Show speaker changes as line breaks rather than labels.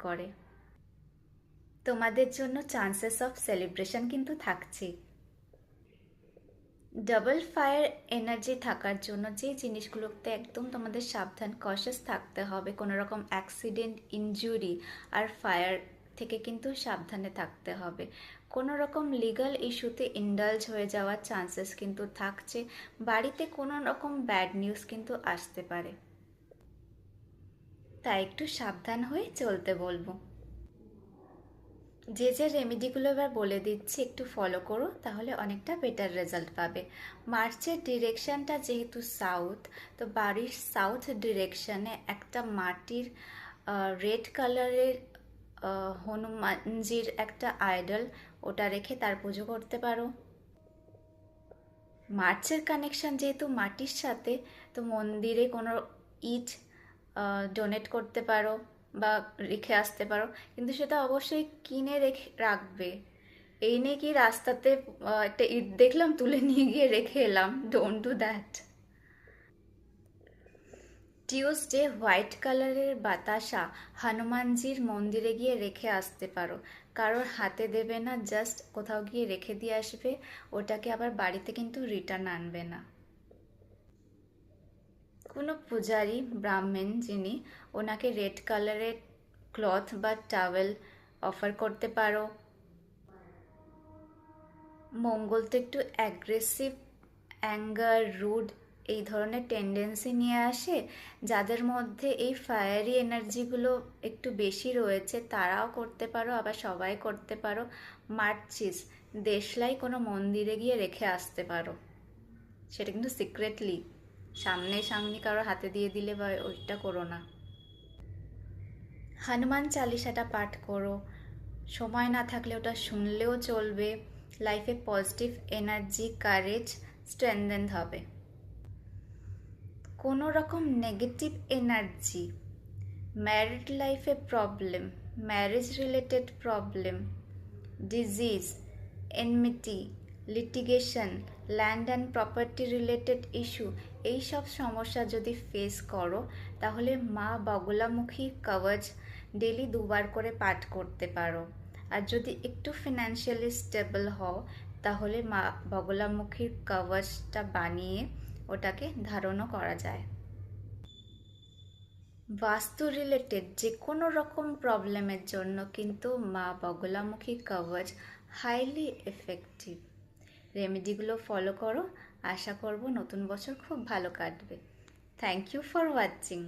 করে। তোমাদের জন্য চান্সেস অফ সেলিব্রেশন কিন্তু থাকছে। ডাবল ফায়ার এনার্জি থাকার জন্য যে জিনিসগুলোতে একদম তোমাদের সাবধান কশাস থাকতে হবে, কোনো রকম অ্যাক্সিডেন্ট, ইনজুরি আর ফায়ার থেকে কিন্তু সাবধানে থাকতে হবে। কোনো রকম লিগ্যাল ইস্যুতে ইন্ডালজ হয়ে যাওয়ার চান্সেস কিন্তু থাকছে। বাড়িতে কোনো রকম ব্যাড নিউজ কিন্তু আসতে পারে, তাই একটু সাবধান হয়ে চলতে বলবো। যে যে রেমেডিগুলো এবার বলে দিচ্ছি একটু ফলো করো, তাহলে অনেকটা বেটার রেজাল্ট পাবে। মার্চের ডিরেকশনটা যেহেতু সাউথ, তো বাড়ির সাউথ ডিরেকশনে একটা মাটির রেড কালারের হনুমানজির একটা আইডল, ওটা রেখে তার পুজো করতে পারো। মার্চের কানেকশন যেহেতু মাটির সাথে, তো মন্দিরে কোনো ইট ডোনেট করতে পারো বা রেখে আসতে পারো, কিন্তু সেটা অবশ্যই কিনে রেখে রাখবে। এই নিয়ে কি রাস্তাতে একটা ইট দেখলাম তুলে নিয়ে গিয়ে রেখে এলাম, don't do that. Tuesday white কালারের বাতাসা হনুমানজির মন্দিরে গিয়ে রেখে আসতে পারো। কারোর হাতে দেবে না, জাস্ট কোথাও গিয়ে রেখে দিয়ে আসবে, ওটাকে আবার বাড়িতে কিন্তু রিটার্ন আনবে না। কোনো পূজারী ব্রাহ্মণ যিনি, ওনাকে রেড কালারের ক্লথ বা টাওয়েল অফার করতে পারো। মঙ্গল তো একটু অ্যাগ্রেসিভ, অ্যাঙ্গার, রুড এই ধরনের টেন্ডেন্সি নিয়ে আসে। যাদের মধ্যে এই ফায়ারি এনার্জিগুলো একটু বেশি রয়েছে তারাও করতে পারো, আবার সবাই করতে পারো। মার্চিস দেশলাই কোনো মন্দিরে গিয়ে রেখে আসতে পারো, সেটা কিন্তু সিক্রেটলি, সামনে সামনে কারো হাতে দিয়ে দিলে বা ওইটা করো না। হনুমান চালিসাটা পাঠ করো, সময় না থাকলে ওটা শুনলেও চলবে। লাইফে পজিটিভ এনার্জি, কারেজ স্ট্রেনথেন হবে। কোনো রকম নেগেটিভ এনার্জি, ম্যারিড লাইফে problem, marriage related problem, disease, enmity, litigation, land and property related issue, এই সব সমস্যা যদি ফেস করো, তাহলে মা বগলামুখী কবচ ডেলি 2বার করে পাঠ করতে পারো। আর যদি একটু ফিনান্সিয়ালি স্টেবল হও, তাহলে মা বগলামুখীর কবচটা বানিয়ে ওটাকে ধারণও করা যায়। বাস্তু রিলেটেড যে কোনো রকম প্রবলেমের জন্য কিন্তু মা বগলামুখী কবচ হাইলি এফেক্টিভ। রেমেডিগুলো ফলো করো, আশা করব নতুন বছর খুব ভালো কাটবে। Thank you for watching.